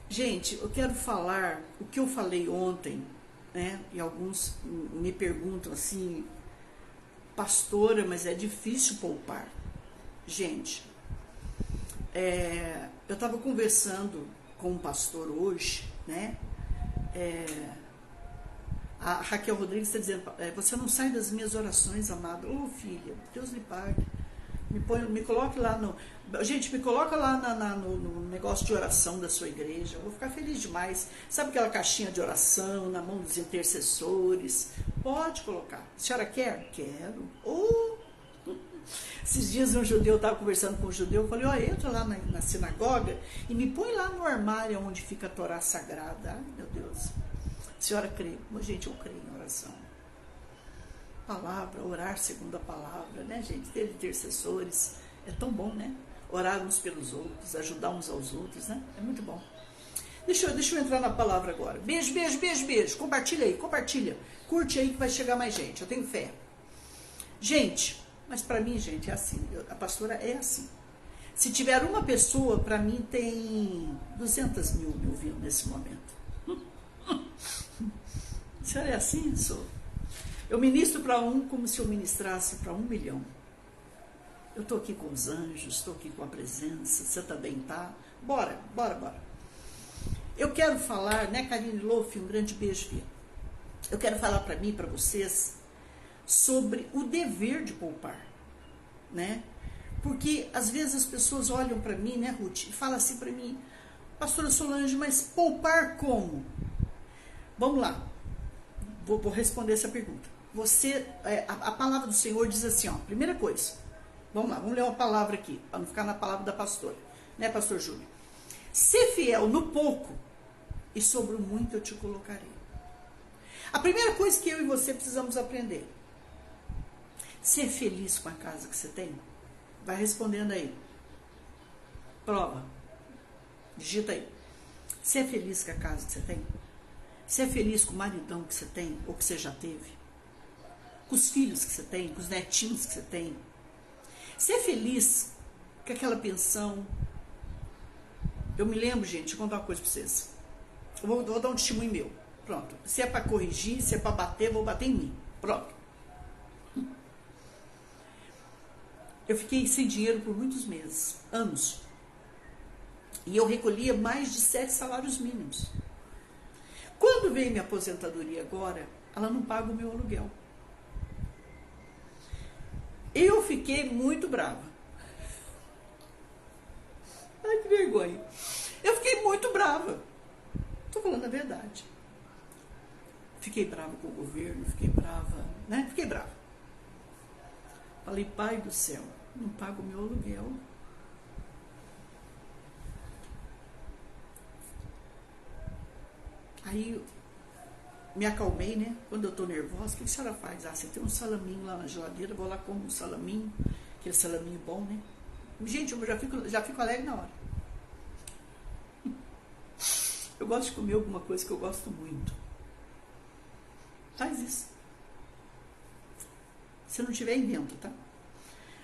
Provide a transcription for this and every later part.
Gente, eu quero falar o que eu falei ontem, né? E alguns me perguntam assim, pastora, mas é difícil poupar. Gente, eu estava conversando com um pastor hoje, né? A Raquel Rodrigues está dizendo, você não sai das minhas orações, amada. Ô filha, Deus lhe pague. Me coloque lá no... Gente, me coloca lá no negócio de oração da sua igreja. Eu vou ficar feliz demais. Sabe aquela caixinha de oração na mão dos intercessores? Pode colocar. A senhora quer? Quero. Esses dias um judeu, eu estava conversando com um judeu, eu falei, entra lá na sinagoga e me põe lá no armário onde fica a Torá Sagrada. Ai, meu Deus. A senhora crê? Gente, eu creio em oração. Palavra, orar segundo a palavra, né, gente? Ter intercessores, é tão bom, né? Orar uns pelos outros, ajudar uns aos outros, né? É muito bom. Deixa eu entrar na palavra agora. Beijo, beijo, beijo, beijo. Compartilha aí, compartilha. Curte aí que vai chegar mais gente, eu tenho fé. Gente, mas pra mim, gente, é assim. A pastora é assim. Se tiver uma pessoa, pra mim tem 200 mil me ouvindo nesse momento. A senhora é assim? Sou. Eu ministro para um como se eu ministrasse para 1 milhão. Eu estou aqui com os anjos, estou aqui com a presença, você também tá? Bora, bora, bora. Eu quero falar, né, Karine Loff, um grande beijo, filha. Eu quero falar para mim, para vocês, sobre o dever de poupar, né? Porque às vezes as pessoas olham para mim, né, Ruth, e falam assim para mim, pastora Solange, mas poupar como? Vamos lá, vou responder essa pergunta. A palavra do Senhor diz assim, primeira coisa, vamos lá, vamos ler uma palavra aqui, para não ficar na palavra da pastora, né, pastor Júlio? Ser fiel no pouco, e sobre o muito eu te colocarei. A primeira coisa que eu e você precisamos aprender, ser feliz com a casa que você tem. Vai respondendo aí, prova, digita aí, ser feliz com a casa que você tem. Ser feliz com o maridão que você tem, ou que você já teve. Com os filhos que você tem, com os netinhos que você tem. Ser feliz com aquela pensão. Eu me lembro, gente, vou contar uma coisa pra vocês. Eu vou dar um testemunho meu. Pronto. Se é pra corrigir, se é pra bater, vou bater em mim. Pronto. Eu fiquei sem dinheiro por muitos meses, anos. E eu recolhia mais de 7 salários mínimos. Quando veio minha aposentadoria agora, ela não paga o meu aluguel. Eu fiquei muito brava. Ai, que vergonha. Eu fiquei muito brava. Estou falando a verdade. Fiquei brava com o governo, fiquei brava, né? Fiquei brava. Falei, pai do céu, não paga o meu aluguel. Aí me acalmei, né? Quando eu tô nervosa, o que a senhora faz? Você tem um salaminho lá na geladeira, vou lá como um salaminho, aquele salaminho bom, né? Gente, eu já fico alegre na hora. Eu gosto de comer alguma coisa que eu gosto muito. Faz isso. Se não tiver, inventa, tá?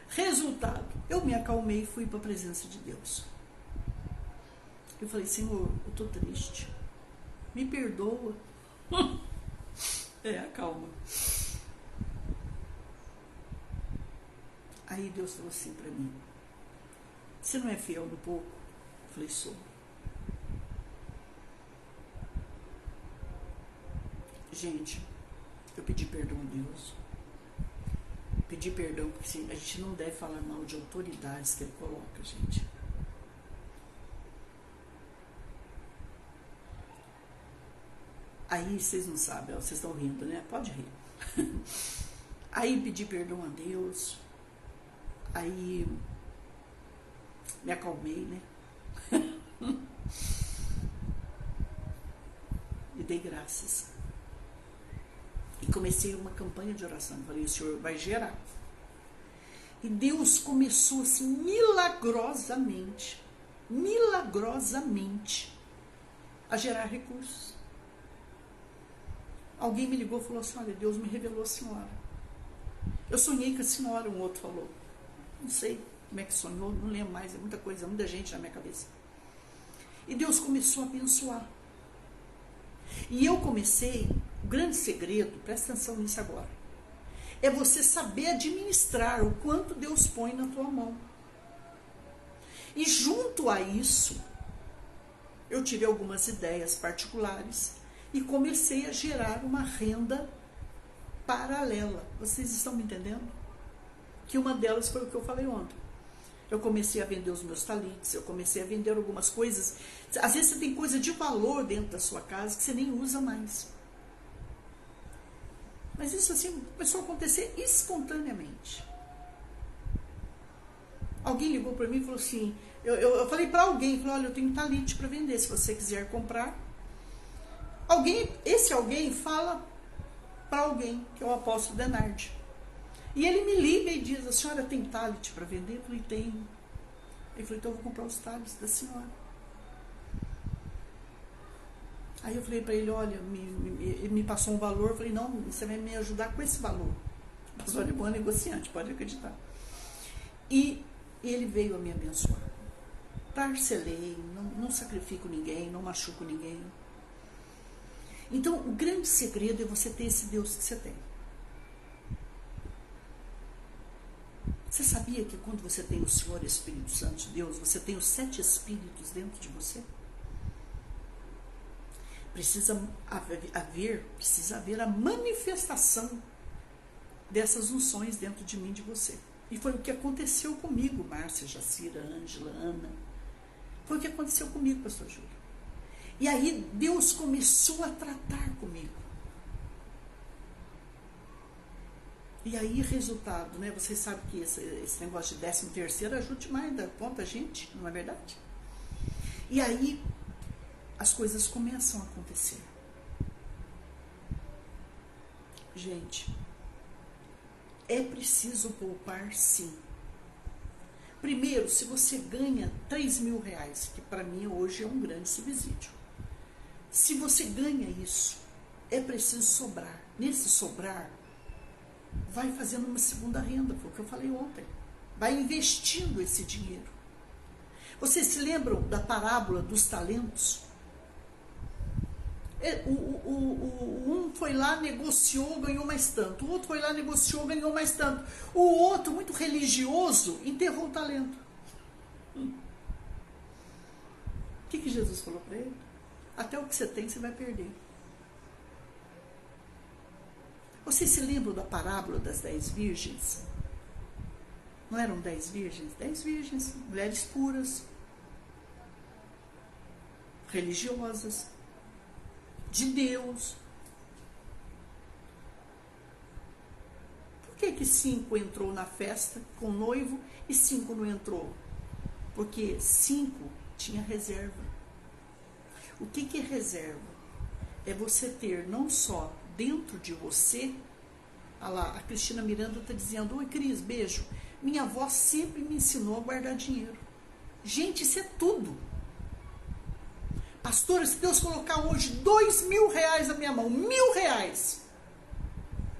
Resultado, eu me acalmei e fui para a presença de Deus. Eu falei, Senhor, eu tô triste. Me perdoa. Calma. Aí Deus falou assim para mim, você não é fiel no pouco? Eu falei, sou. Gente, eu pedi perdão a Deus. Pedi perdão, porque assim, a gente não deve falar mal de autoridades que Ele coloca, gente. Aí vocês não sabem, vocês estão rindo, né? Pode rir. Aí pedi perdão a Deus. Aí me acalmei, né? E dei graças. E comecei uma campanha de oração. Falei, o Senhor vai gerar. E Deus começou assim, milagrosamente, a gerar recursos. Alguém me ligou e falou assim, olha, Deus me revelou a senhora. Eu sonhei com a senhora, um outro falou. Não sei como é que sonhou, não lembro mais, é muita coisa, muita gente na minha cabeça. E Deus começou a abençoar. E eu comecei, o grande segredo, presta atenção nisso agora, é você saber administrar o quanto Deus põe na tua mão. E junto a isso, eu tive algumas ideias particulares e comecei a gerar uma renda paralela. Vocês estão me entendendo? Que uma delas foi o que eu falei ontem. Eu comecei a vender os meus talites, eu comecei a vender algumas coisas. Às vezes você tem coisa de valor dentro da sua casa que você nem usa mais. Mas isso assim começou a acontecer espontaneamente. Alguém ligou para mim e falou assim, eu falei para alguém, falei, olha, eu tenho talite para vender, se você quiser comprar. Esse alguém fala para alguém, que é o apóstolo Denardi. E ele me liga e diz, a senhora tem talite para vender? Eu falei, tenho. Ele falou, então eu vou comprar os talites da senhora. Aí eu falei para ele, olha, ele me passou um valor, eu falei, não, você vai me ajudar com esse valor. O pastor é bom negociante, pode acreditar. E ele veio a me abençoar. Parcelei, não sacrifico ninguém, não machuco ninguém. Então, o grande segredo é você ter esse Deus que você tem. Você sabia que quando você tem o Senhor Espírito Santo de Deus, você tem os 7 Espíritos dentro de você? Precisa haver a manifestação dessas unções dentro de mim e de você. E foi o que aconteceu comigo, Márcia, Jacira, Ângela, Ana. Foi o que aconteceu comigo, pastor Júlio. E aí Deus começou a tratar comigo. E aí, resultado, né? Vocês sabem que esse negócio de 13º ajuda demais da conta a gente, não é verdade? E aí, as coisas começam a acontecer. Gente, é preciso poupar sim. Primeiro, se você ganha 3 mil reais, que para mim hoje é um grande subsídio. Se você ganha isso, é preciso sobrar. Nesse sobrar, vai fazendo uma segunda renda, foi o que eu falei ontem. Vai investindo esse dinheiro. Vocês se lembram da parábola dos talentos? Um foi lá, negociou, ganhou mais tanto. O outro foi lá, negociou, ganhou mais tanto. O outro, muito religioso, enterrou o talento. O que Jesus falou para ele? Até o que você tem, você vai perder. Vocês se lembram da parábola das 10 virgens? Não eram 10 virgens? 10 virgens, mulheres puras, religiosas, de Deus. Por que 5 entrou na festa com o noivo e 5 não entrou? Porque 5 tinha reserva. O que é reserva? É você ter não só dentro de você, a Cristina Miranda está dizendo, oi Cris, beijo, minha avó sempre me ensinou a guardar dinheiro. Gente, isso é tudo. Pastora, se Deus colocar hoje 2 mil reais na minha mão, 1.000 reais,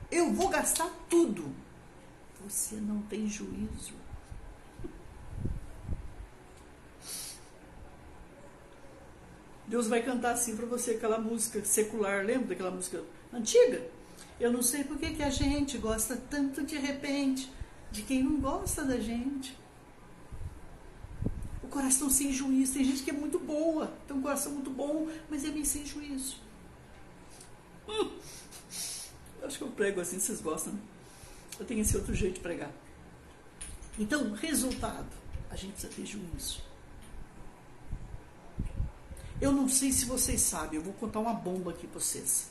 eu vou gastar tudo. Você não tem juízo. Deus vai cantar assim para você, aquela música secular, lembra daquela música antiga? Eu não sei por que a gente gosta tanto de repente de quem não gosta da gente. O coração sem juízo. Tem gente que é muito boa, tem um coração muito bom, mas é meio sem juízo. Eu acho que eu prego assim, vocês gostam, né? Eu tenho esse outro jeito de pregar. Então, resultado, a gente precisa ter juízo. Eu não sei se vocês sabem, eu vou contar uma bomba aqui para vocês.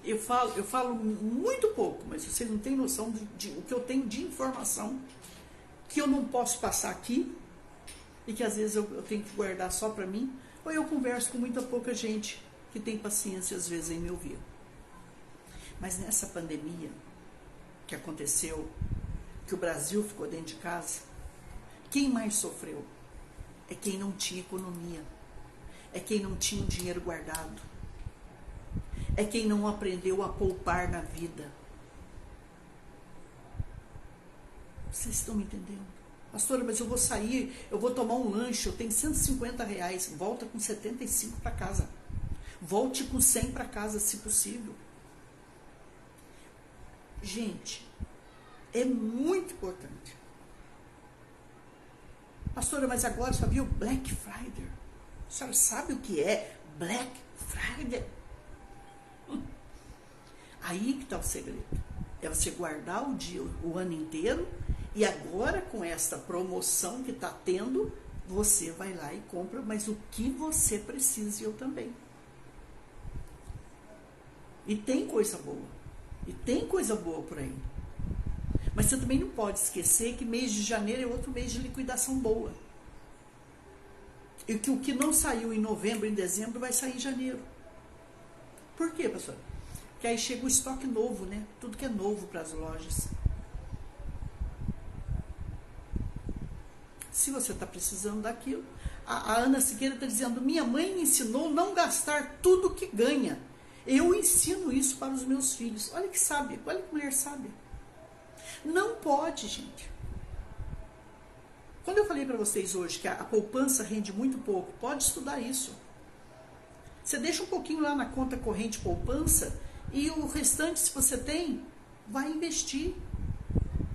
Eu falo muito pouco, mas vocês não têm noção de o que eu tenho de informação que eu não posso passar aqui e que às vezes eu tenho que guardar só para mim, ou eu converso com muita pouca gente que tem paciência às vezes em me ouvir. Mas nessa pandemia que aconteceu, que o Brasil ficou dentro de casa, quem mais sofreu? É quem não tinha economia, é quem não tinha o dinheiro guardado, é quem não aprendeu a poupar na vida. Vocês estão me entendendo? Pastora, mas eu vou sair, eu vou tomar um lanche, eu tenho R$ 150, volta com 75 para casa. Volte com 100 para casa, se possível. Gente, é muito importante. Pastora, mas agora só viu Black Friday. A senhora sabe o que é Black Friday? Aí que está o segredo. É você guardar o dia, o ano inteiro, e agora com esta promoção que está tendo, você vai lá e compra, mas o que você precisa, e eu também. E tem coisa boa. E tem coisa boa por aí. Mas você também não pode esquecer que mês de janeiro é outro mês de liquidação boa. E que o que não saiu em novembro, em dezembro, vai sair em janeiro. Por quê, pastor? Porque aí chega o estoque novo, né? Tudo que é novo para as lojas. Se você está precisando daquilo, a Ana Siqueira está dizendo, minha mãe me ensinou não gastar tudo que ganha. Eu ensino isso para os meus filhos. Olha que sábia, olha que mulher sábia. Não pode, gente. Quando eu falei para vocês hoje que a poupança rende muito pouco, pode estudar isso. Você deixa um pouquinho lá na conta corrente poupança e o restante, se você tem, vai investir.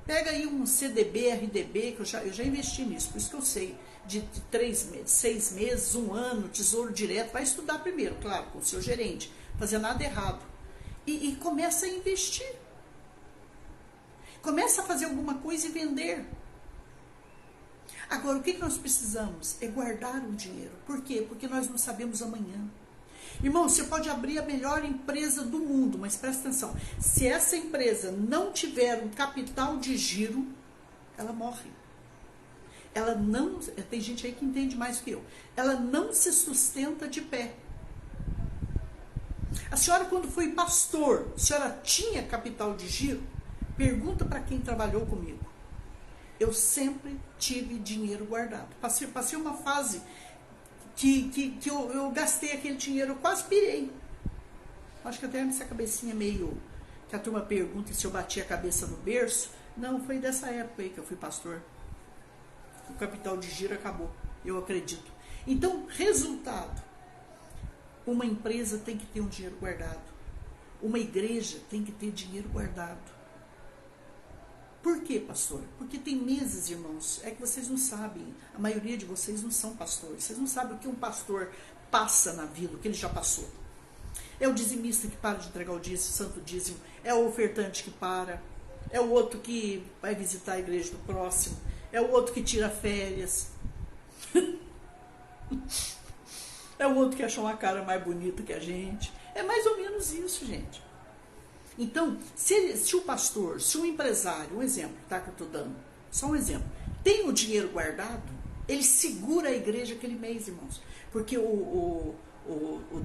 Pega aí um CDB, RDB, que eu já investi nisso, por isso que eu sei, de 3 meses, 6 meses, 1 ano, tesouro direto, vai estudar primeiro, claro, com o seu gerente, fazer nada errado. E começa a investir. Começa a fazer alguma coisa e vender. Agora, o que nós precisamos? É guardar o dinheiro. Por quê? Porque nós não sabemos amanhã. Irmão, você pode abrir a melhor empresa do mundo, mas presta atenção. Se essa empresa não tiver um capital de giro, ela morre. Ela não... Tem gente aí que entende mais que eu. Ela não se sustenta de pé. A senhora, quando foi pastor, a senhora tinha capital de giro? Pergunta para quem trabalhou comigo. Eu sempre tive dinheiro guardado. Passei uma fase que eu gastei aquele dinheiro, eu quase pirei. Acho que até essa cabecinha meio... Que a turma pergunta se eu bati a cabeça no berço. Não, foi dessa época aí que eu fui pastor. O capital de giro acabou, eu acredito. Então, resultado. Uma empresa tem que ter um dinheiro guardado. Uma igreja tem que ter dinheiro guardado. Por quê, pastor? Porque tem meses, irmãos, é que vocês não sabem, a maioria de vocês não são pastores, vocês não sabem o que um pastor passa na vida, o que ele já passou. É o dizimista que para de entregar o dízimo, o santo dízimo, é o ofertante que para, é o outro que vai visitar a igreja do próximo, é o outro que tira férias, é o outro que acha uma cara mais bonita que a gente, é mais ou menos isso, gente. Então, se o pastor, se o empresário, um exemplo, tá, que eu estou dando, só um exemplo, tem o dinheiro guardado, ele segura a igreja aquele mês, irmãos. Porque o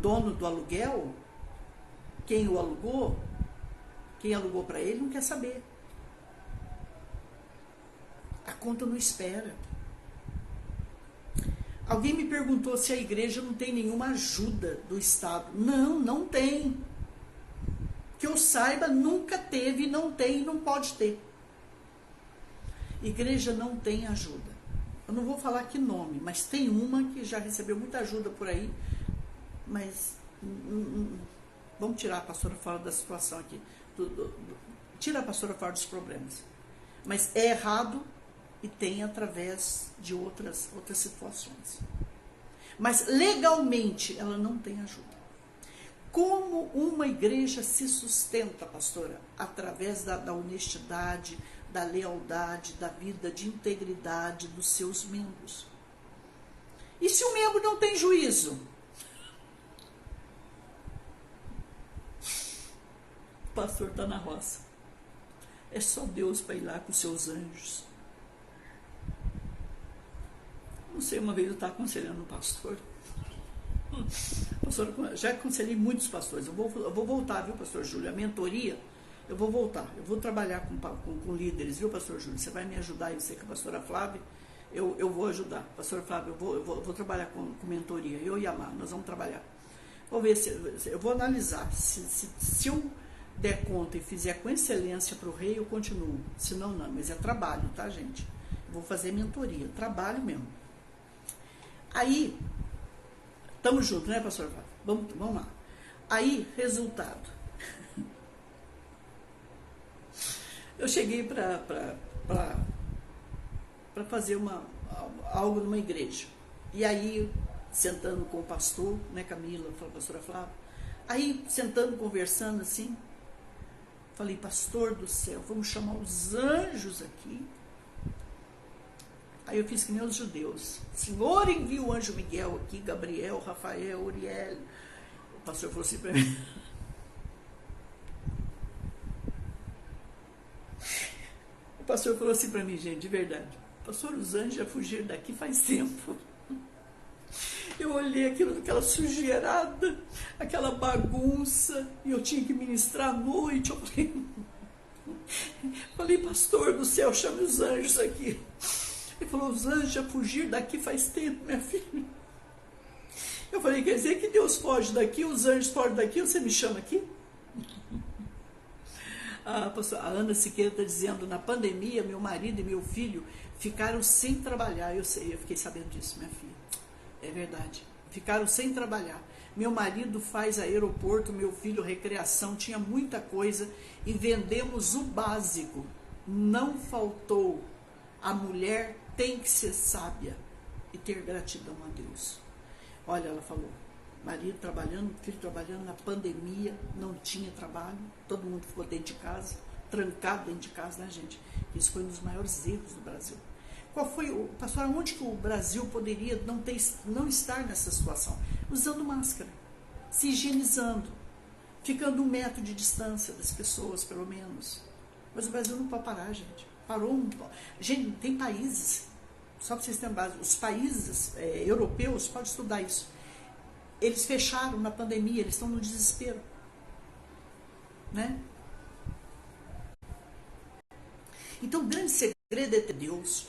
dono do aluguel, quem o alugou, quem alugou para ele, não quer saber. A conta não espera. Alguém me perguntou se a igreja não tem nenhuma ajuda do Estado. Não, não tem. Que eu saiba, nunca teve, não tem e não pode ter. Igreja não tem ajuda. Eu não vou falar que nome, mas tem uma que já recebeu muita ajuda por aí, mas vamos tirar a pastora fora da situação aqui. Tira a pastora fora dos problemas. Mas é errado e tem através de outras situações. Mas legalmente ela não tem ajuda. Como uma igreja se sustenta, pastora? Através da honestidade, da lealdade, da vida de integridade dos seus membros. E se o membro não tem juízo? O pastor está na roça. É só Deus para ir lá com seus anjos. Não sei, uma vez eu estava aconselhando um pastor. Pastor, já aconselhei muitos pastores. Eu vou voltar, viu, pastor Júlio? A mentoria, eu vou voltar. Eu vou trabalhar com líderes, viu, pastor Júlio? Você vai me ajudar, eu sei que a pastora Flávia, eu vou ajudar. Pastora Flávia, eu vou trabalhar com mentoria. Eu e a Mar, nós vamos trabalhar. Vou ver eu vou analisar. Se eu der conta e fizer com excelência para o rei, eu continuo. Se não, não. Mas é trabalho, tá, gente? vou fazer mentoria, trabalho mesmo. Aí, estamos juntos, né, pastor Flávio? Vamos lá. Aí, resultado. Eu cheguei para fazer algo numa igreja. E aí, sentando com o pastor, né, Camila, a pastora Flávia, aí, sentando, conversando assim, falei, pastor do céu, vamos chamar os anjos aqui. Aí eu fiz que nem os judeus. Senhor, envia o anjo Miguel aqui, Gabriel, Rafael, Uriel. O pastor falou assim para mim. O pastor falou assim para mim, gente, de verdade. Pastor, os anjos já fugiram daqui faz tempo. Eu olhei aquela sujeirada, aquela bagunça, e eu tinha que ministrar à noite. Eu falei, pastor do céu, chame os anjos aqui. Ele falou, os anjos já fugiram daqui faz tempo, minha filha. Eu falei, quer dizer que Deus foge daqui, os anjos fogem daqui, você me chama aqui? A Ana Siqueira está dizendo, na pandemia, meu marido e meu filho ficaram sem trabalhar. Eu sei, eu fiquei sabendo disso, minha filha. É verdade. Ficaram sem trabalhar. Meu marido faz aeroporto, meu filho recreação, tinha muita coisa e vendemos o básico. Não faltou. A mulher tem que ser sábia e ter gratidão a Deus. Olha, ela falou, marido trabalhando, filho trabalhando, na pandemia, não tinha trabalho, todo mundo ficou dentro de casa, trancado dentro de casa, né, gente? Isso foi um dos maiores erros do Brasil. Qual foi, pastor, onde que o Brasil poderia não estar nessa situação? Usando máscara, se higienizando, ficando 1 metro de distância das pessoas, pelo menos. Mas o Brasil não pode parar, gente. Parou. Gente, tem países, só para vocês terem base, os países europeus, pode estudar isso. Eles fecharam na pandemia, eles estão no desespero. Né? Então, o grande segredo é ter Deus,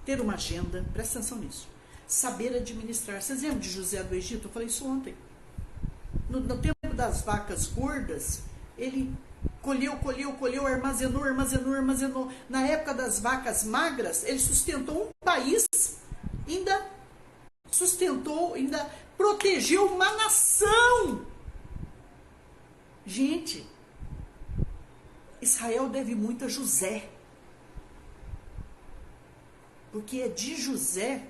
ter uma agenda, presta atenção nisso, saber administrar. Vocês lembram de José do Egito? Eu falei isso ontem. No tempo das vacas gordas, ele colheu, armazenou. Na época das vacas magras, ele sustentou um país, ainda protegeu uma nação. Gente, Israel deve muito a José. Porque é de José.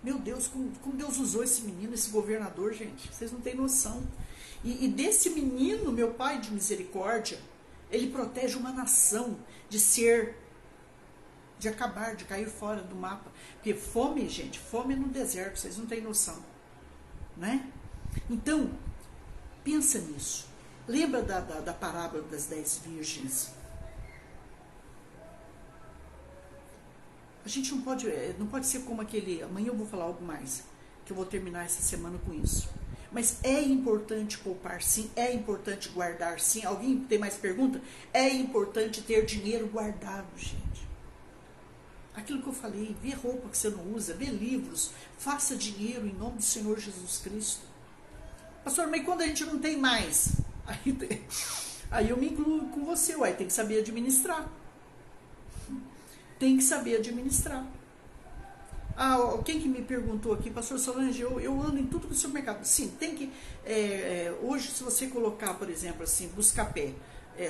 Meu Deus, como Deus usou esse menino, esse governador, gente. Vocês não têm noção. E desse menino, meu pai de misericórdia, ele protege uma nação de acabar, de cair fora do mapa. Porque fome, gente, fome no deserto, vocês não têm noção. Né? Então, pensa nisso. Lembra da parábola das 10 virgens? A gente não pode ser como aquele... Amanhã eu vou falar algo mais, que eu vou terminar essa semana com isso. Mas é importante poupar, sim. É importante guardar, sim. Alguém tem mais pergunta? É importante ter dinheiro guardado, gente. Aquilo que eu falei, vê roupa que você não usa, vê livros, faça dinheiro em nome do Senhor Jesus Cristo. Pastor, mas quando a gente não tem mais? Aí eu me incluo com você, tem que saber administrar. Tem que saber administrar. Quem que me perguntou aqui, pastor Solange, eu ando em tudo no supermercado. Sim, tem que... hoje, se você colocar, por exemplo, assim, Buscapé,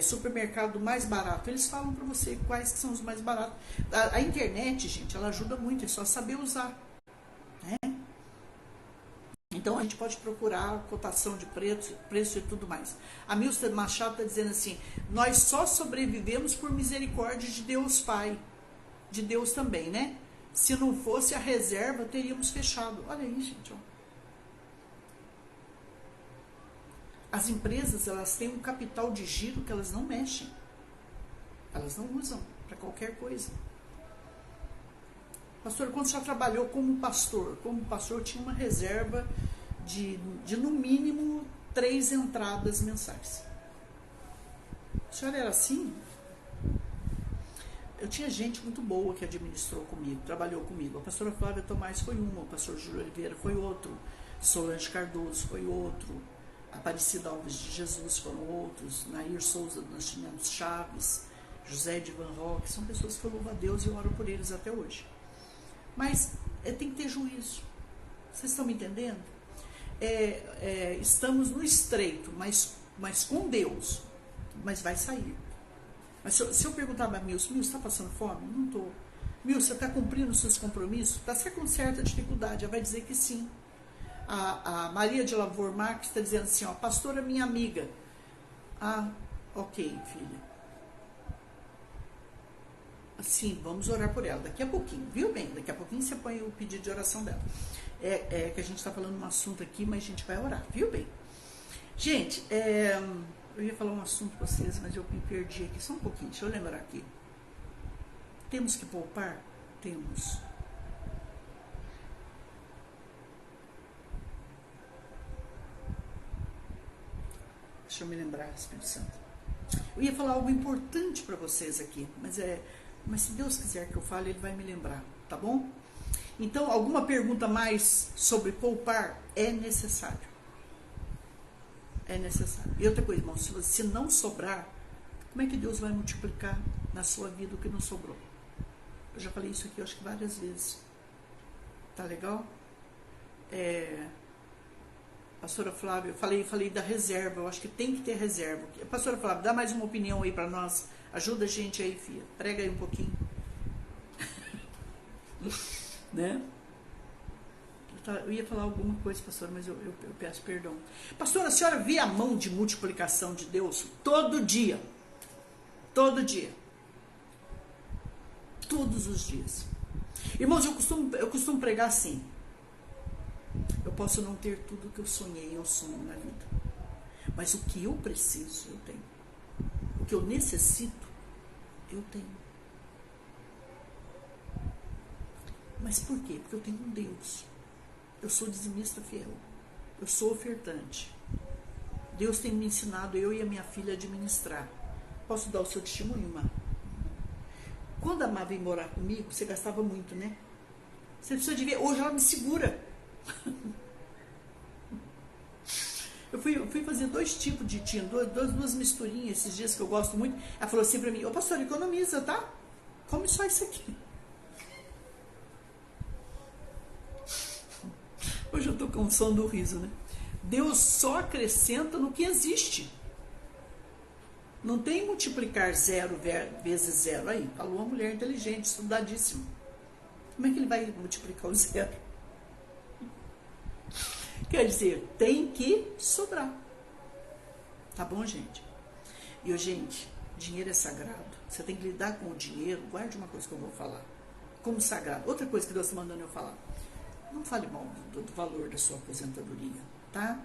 supermercado mais barato, eles falam para você quais que são os mais baratos. A internet, gente, ela ajuda muito, é só saber usar. Né? Então, a gente pode procurar cotação de preço e tudo mais. A Milster Machado está dizendo assim, nós só sobrevivemos por misericórdia de Deus Pai. De Deus também, né? Se não fosse a reserva, teríamos fechado. Olha aí, gente. Ó. As empresas, elas têm um capital de giro que elas não mexem. Elas não usam para qualquer coisa. Pastor, quando você já trabalhou como pastor? Como pastor, tinha uma reserva de no mínimo 3 entradas mensais. O senhor era assim? Eu tinha gente muito boa que administrou comigo, trabalhou comigo. A pastora Flávia Tomás foi uma, o pastor Júlio Oliveira foi outro, Solange Cardoso foi outro, Aparecida Alves de Jesus foram outros, Nair Souza, nós tínhamos Chaves, José de Van Rock, são pessoas que eu louvo a Deus e eu oro por eles até hoje. Mas tem que ter juízo. Vocês estão me entendendo? Estamos no estreito, mas com Deus. Mas vai sair. Mas se eu perguntar para Milson, você está passando fome? Não estou. Milson, você está cumprindo os seus compromissos? Está com certa dificuldade. Ela vai dizer que sim. A Maria de Lavor Marques está dizendo assim, ó, pastora, minha amiga. Ah, ok, filha. Assim, vamos orar por ela. Daqui a pouquinho, viu bem? Daqui a pouquinho você põe o pedido de oração dela. Que a gente está falando um assunto aqui, mas a gente vai orar, viu bem? Gente, eu ia falar um assunto para vocês, mas eu me perdi aqui. Só um pouquinho, deixa eu lembrar aqui. Temos que poupar? Temos. Deixa eu me lembrar, Espírito Santo. Eu ia falar algo importante para vocês aqui, mas se Deus quiser que eu fale, Ele vai me lembrar, tá bom? Então, alguma pergunta mais sobre poupar? É necessário. É necessário. E outra coisa, irmão, se não sobrar, como é que Deus vai multiplicar na sua vida o que não sobrou? Eu já falei isso aqui, eu acho que várias vezes. Tá legal? Pastora Flávia, eu falei da reserva, eu acho que tem que ter reserva. Pastora Flávia, dá mais uma opinião aí para nós. Ajuda a gente aí, filha. Prega aí um pouquinho. Né? Eu ia falar alguma coisa, pastora, mas eu peço perdão. Pastora, a senhora vê a mão de multiplicação de Deus todo dia. Todo dia. Todos os dias. Irmãos, eu costumo pregar assim. Eu posso não ter tudo que eu sonhei ou sonho na vida. Mas o que eu preciso, eu tenho. O que eu necessito, eu tenho. Mas por quê? Porque eu tenho um Deus. Eu sou dizimista fiel. Eu sou ofertante. Deus tem me ensinado, eu e a minha filha, a administrar. Posso dar o seu testemunho, Má? Quando a Má veio morar comigo, você gastava muito, né? Você precisa de ver. Hoje ela me segura. Eu fui fazer dois tipos de tinta, duas misturinhas esses dias que eu gosto muito. Ela falou assim pra mim, ô pastor, economiza, tá? Come só isso aqui. Hoje eu tô com o som do riso, né? Deus só acrescenta no que existe. Não tem multiplicar 0 vezes 0. Aí, falou uma mulher inteligente, estudadíssima. Como é que ele vai multiplicar o 0? Quer dizer, tem que sobrar. Tá bom, gente? E, gente, dinheiro é sagrado. Você tem que lidar com o dinheiro. Guarde uma coisa que eu vou falar. Como sagrado. Outra coisa que Deus está mandando eu falar. Não fale mal do valor da sua aposentadoria, tá?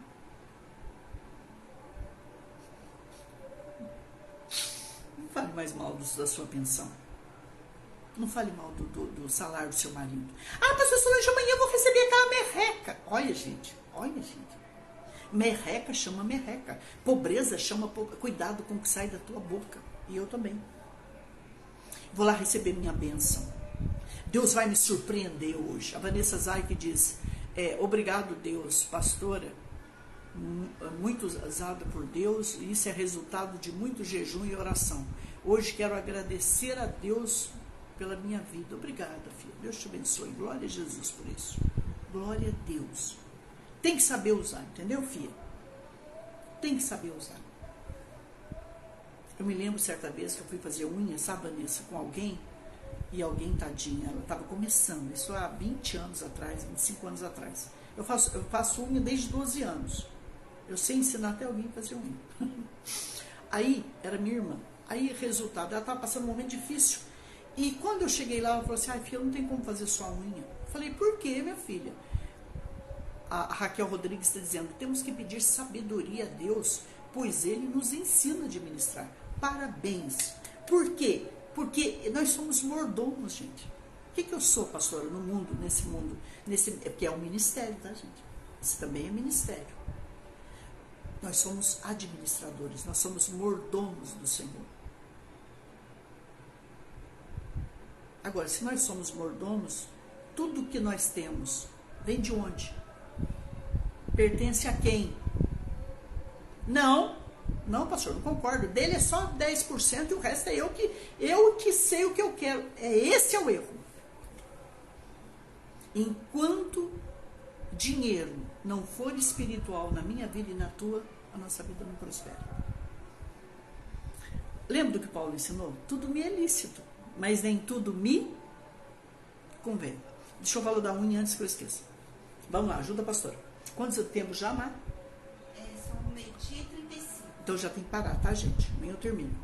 Não fale mais mal da sua pensão. Não fale mal do salário do seu marido. Ah, pastor Solange, amanhã eu vou receber aquela merreca. Olha, gente. Merreca chama merreca. Pobreza chama cuidado com o que sai da tua boca. E eu também. Vou lá receber minha bênção. Deus vai me surpreender hoje. A Vanessa Zaik diz, obrigado Deus, pastora, muito usada por Deus, e isso é resultado de muito jejum e oração. Hoje quero agradecer a Deus pela minha vida. Obrigada, filha. Deus te abençoe. Glória a Jesus por isso. Glória a Deus. Tem que saber usar, entendeu, filha? Tem que saber usar. Eu me lembro certa vez que eu fui fazer unha, sabe, Vanessa, com alguém, e alguém, tadinha, ela estava começando, isso há 20 anos atrás, 25 anos atrás. Eu faço unha desde 12 anos. Eu sei ensinar até alguém a fazer unha. Aí, era minha irmã. Aí, resultado, ela estava passando um momento difícil. E quando eu cheguei lá, ela falou assim, ai, filha, não tem como fazer sua unha. Eu falei, por quê, minha filha? A Raquel Rodrigues está dizendo, temos que pedir sabedoria a Deus, pois Ele nos ensina a administrar. Parabéns. Por quê? Porque nós somos mordomos, gente. O que eu sou, pastora, no mundo, nesse mundo? Porque é um ministério, tá, gente? Isso também é ministério. Nós somos administradores, nós somos mordomos do Senhor. Agora, se nós somos mordomos, tudo que nós temos vem de onde? Pertence a quem? Não Não, pastor, não concordo. Dele é só 10% e o resto é eu que sei o que eu quero. Esse é o erro. Enquanto dinheiro não for espiritual na minha vida e na tua, a nossa vida não prospera. Lembra do que Paulo ensinou? Tudo me é lícito, mas nem tudo me convém. Deixa eu falar da unha antes que eu esqueça. Vamos lá, ajuda a pastora. Quanto tempo já, Mar? São 12h35. Então já tem que parar, tá, gente? Amanhã eu termino.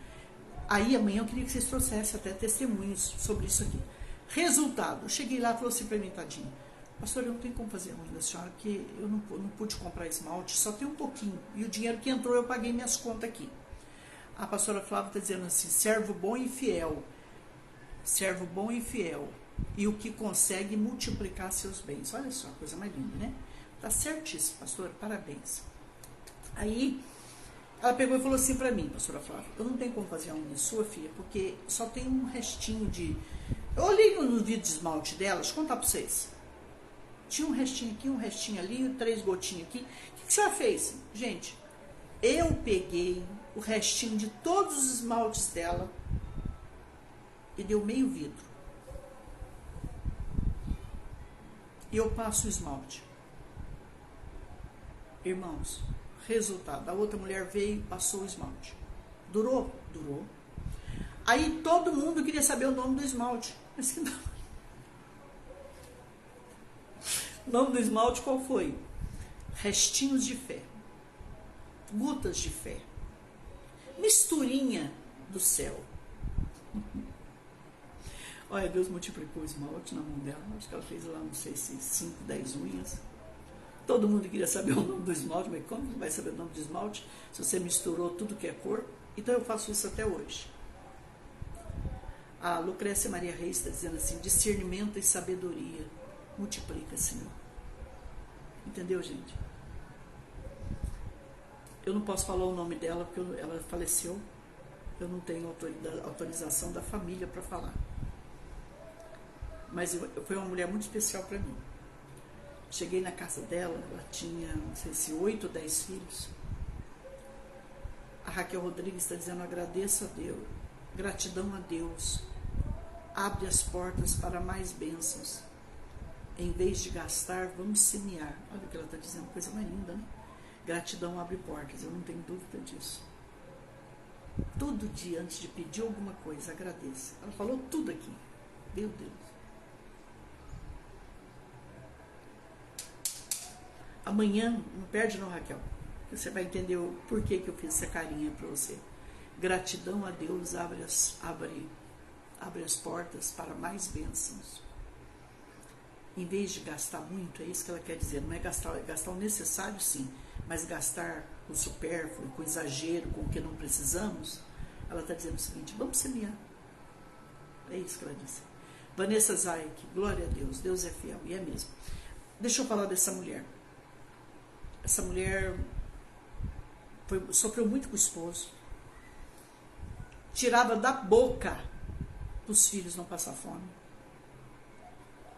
Aí amanhã eu queria que vocês trouxessem até testemunhos sobre isso aqui. Resultado, eu cheguei lá e falou assim pra mim, tadinho, pastor, eu não tenho como fazer a unha da senhora, porque eu não pude comprar esmalte, só tem um pouquinho. E o dinheiro que entrou, eu paguei minhas contas aqui. A pastora Flávia está dizendo assim, servo bom e fiel. Servo bom e fiel. E o que consegue multiplicar seus bens. Olha só, coisa mais linda, né? Tá certíssimo, pastora, parabéns. Aí, ela pegou e falou assim pra mim, pastora Flávia, eu não tenho como fazer a unha sua, filha, porque só tem um restinho de... Eu olhei no vídeo de esmalte dela, deixa eu contar pra vocês. Tinha um restinho aqui, um restinho ali, 3 gotinhas aqui. O que a senhora fez? Gente, eu peguei o restinho de todos os esmaltes dela e deu meio vidro. E eu passo o esmalte. Irmãos, resultado, a outra mulher veio e passou o esmalte. Durou? Durou. Aí todo mundo queria saber o nome do esmalte. Mas que não. O nome do esmalte qual foi? Restinhos de fé. Gotas de fé. Misturinha do céu. Olha, Deus multiplicou o esmalte na mão dela. Acho que ela fez lá, não sei se 5, 10 unhas. Todo mundo queria saber o nome do esmalte, mas como vai saber o nome do esmalte se você misturou tudo que é cor? Então eu faço isso até hoje. A Lucrécia Maria Reis está dizendo assim, discernimento e sabedoria. Multiplica, Senhor. Entendeu, gente? Eu não posso falar o nome dela porque ela faleceu. Eu não tenho autorização da família para falar. Mas foi uma mulher muito especial para mim. Cheguei na casa dela, ela tinha, não sei se 8 ou 10 filhos. A Raquel Rodrigues está dizendo, agradeço a Deus, gratidão a Deus. Abre as portas para mais bênçãos. Em vez de gastar, vamos semear. Olha o que ela está dizendo, coisa mais linda, né? Gratidão abre portas, eu não tenho dúvida disso. Todo dia, antes de pedir alguma coisa, agradeça. Ela falou tudo aqui. Meu Deus. Amanhã, não perde não, Raquel. Você vai entender o porquê que eu fiz essa carinha para você. Gratidão a Deus abre as portas para mais bênçãos. Em vez de gastar muito, é isso que ela quer dizer. Não é gastar o necessário, sim, mas gastar com o supérfluo, com exagero, com o que não precisamos. Ela está dizendo o seguinte, vamos semear. É isso que ela disse. Vanessa Zaik, glória a Deus, Deus é fiel, e é mesmo. Deixa eu falar dessa mulher. Essa mulher sofreu muito com o esposo. Tirava da boca para os filhos não passar fome.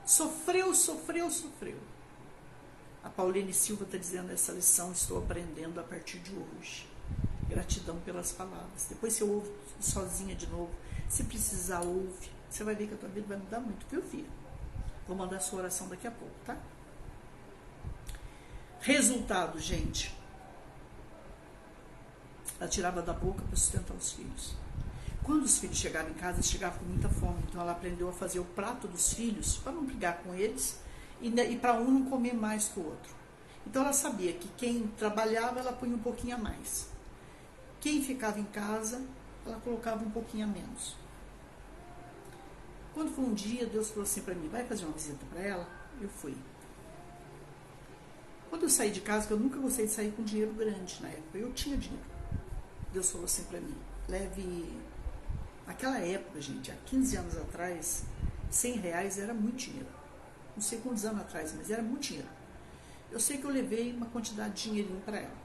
Sofreu. A Pauline Silva está dizendo, essa lição estou aprendendo a partir de hoje. Gratidão pelas palavras. Depois você ouve sozinha de novo. Se precisar, ouve. Você vai ver que a tua vida vai mudar muito, viu, filha? Vou mandar a sua oração daqui a pouco, tá? Resultado, gente. Ela tirava da boca para sustentar os filhos. Quando os filhos chegavam em casa, eles chegavam com muita fome. Então ela aprendeu a fazer o prato dos filhos para não brigar com eles e para um não comer mais que o outro. Então ela sabia que quem trabalhava, ela punha um pouquinho a mais. Quem ficava em casa, ela colocava um pouquinho a menos. Quando foi um dia, Deus falou assim para mim, vai fazer uma visita para ela? Eu fui. Quando eu saí de casa, que eu nunca gostei de sair com dinheiro grande na época, eu tinha dinheiro. Deus falou assim para mim, leve... Naquela época, gente, há 15 anos atrás, R$100 era muito dinheiro. Não sei quantos anos atrás, mas era muito dinheiro. Eu sei que eu levei uma quantidade de dinheirinho para ela.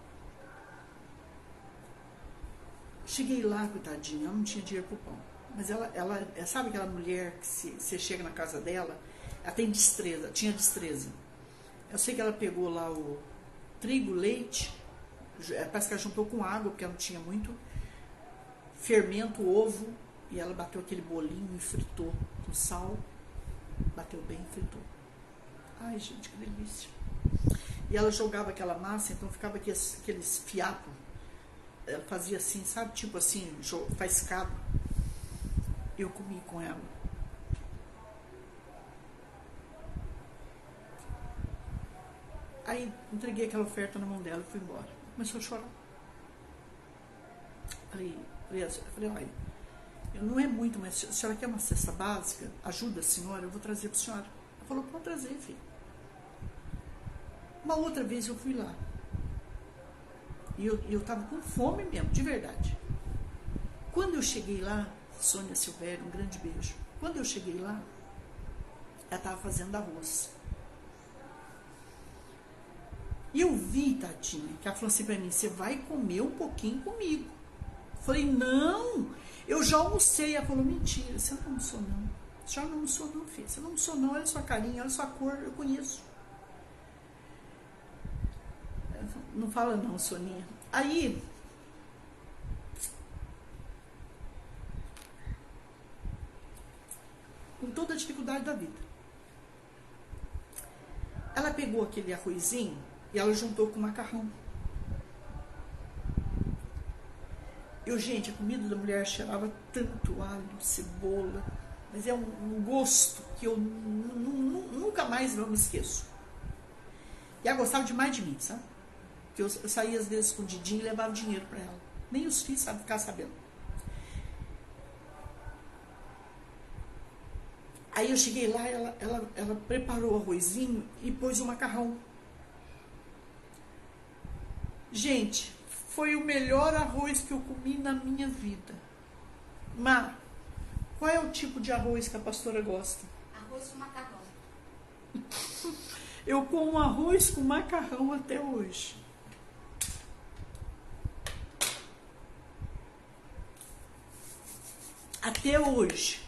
Cheguei lá, coitadinha, ela não tinha dinheiro pro pão. Mas ela sabe aquela mulher que você chega na casa dela, ela tem destreza, tinha destreza. Eu sei que ela pegou lá o trigo, leite, Parece que ela juntou com água, porque ela não tinha muito fermento, ovo, e ela bateu aquele bolinho e fritou com sal. Bateu bem e fritou. Ai, gente, que delícia. E ela jogava aquela massa, então ficava aqueles fiapos. Ela fazia assim, sabe? Tipo assim, faiscado. Eu comi com ela. Aí entreguei aquela oferta na mão dela e fui embora. Começou a chorar. Falei, olha, eu não é muito, mas se a senhora quer uma cesta básica, ajuda a senhora, eu vou trazer para a senhora. Ela falou, pode trazer, filho. Uma outra vez eu fui lá. E eu estava com fome mesmo, de verdade. Quando eu cheguei lá, Sônia Silvério, um grande beijo. Quando eu cheguei lá, ela estava fazendo arroz. E eu vi, tadinha, que ela falou assim para mim, você vai comer um pouquinho comigo. Eu falei, não, eu já almocei. Ela falou, mentira, você não almoçou não. Você já não almoçou não, filha. Você não almoçou não, olha sua carinha, olha sua cor, eu conheço. Não fala não, Soninha. Aí, com toda a dificuldade da vida, ela pegou aquele arrozinho e ela juntou com macarrão. Gente, a comida da mulher cheirava tanto alho, cebola, mas é um gosto que eu nunca mais me esqueço. E ela gostava demais de mim, sabe? Que eu saía às vezes escondidinho e levava dinheiro para ela. Nem os filhos sabem ficar sabendo. Aí eu cheguei lá, ela preparou o arrozinho e pôs o macarrão. Gente, foi o melhor arroz que eu comi na minha vida. Má, qual é o tipo de arroz que a pastora gosta? Arroz com macarrão. Eu como arroz com macarrão até hoje. Até hoje,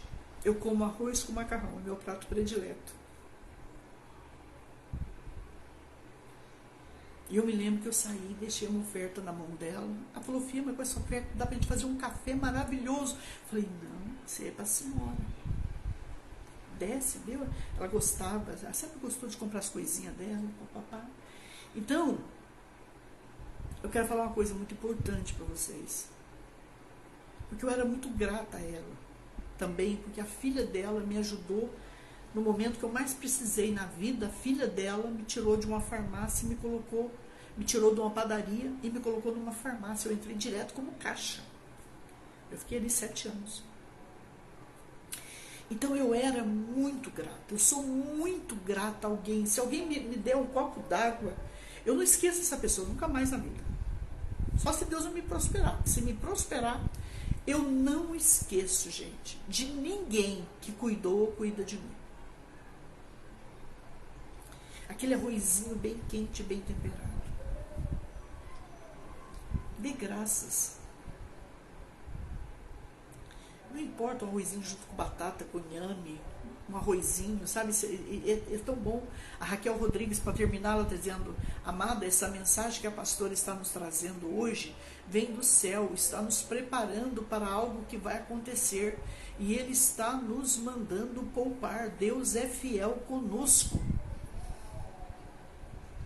eu como arroz com macarrão, é meu prato predileto. E eu me lembro que eu saí, deixei uma oferta na mão dela. Ela falou, filha, mas com essa oferta dá pra gente fazer um café maravilhoso. Eu falei, não, isso é pra senhora. Desce, viu? Ela gostava, ela sempre gostou de comprar as coisinhas dela, papapá. Então, eu quero falar uma coisa muito importante para vocês. Porque eu era muito grata a ela. Também, porque a filha dela me ajudou no momento que eu mais precisei na vida. A filha dela me tirou de uma farmácia e me tirou de uma padaria e me colocou numa farmácia. Eu entrei direto como caixa. Eu fiquei ali 7 anos. Então eu era muito grata. Eu sou muito grata a alguém. Se alguém me der um copo d'água, eu não esqueço essa pessoa, nunca mais na vida. Só se Deus não me prosperar. Se me prosperar, eu não esqueço, gente, de ninguém que cuidou ou cuida de mim. Aquele arrozinho bem quente, bem temperado. Dê graças. Não importa um arrozinho junto com batata, com inhame, um arrozinho, sabe? É tão bom. A Raquel Rodrigues, para terminar, ela está dizendo, amada, essa mensagem que a pastora está nos trazendo hoje vem do céu, está nos preparando para algo que vai acontecer. E Ele está nos mandando poupar. Deus é fiel conosco.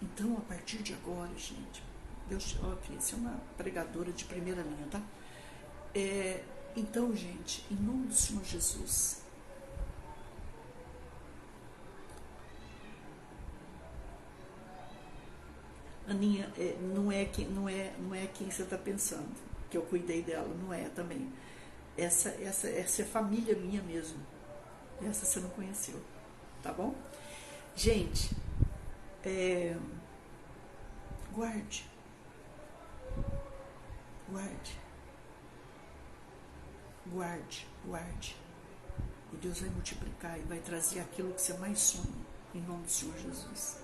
Então, a partir de agora, gente, Deus, você é uma pregadora de primeira linha, tá? Então, gente, em nome do Senhor Jesus, Aninha, não é quem você está pensando, que eu cuidei dela, não é também. Essa é família minha mesmo. Essa você não conheceu, tá bom? Gente, guarde. E Deus vai multiplicar e vai trazer aquilo que você mais sonha, em nome do Senhor Jesus.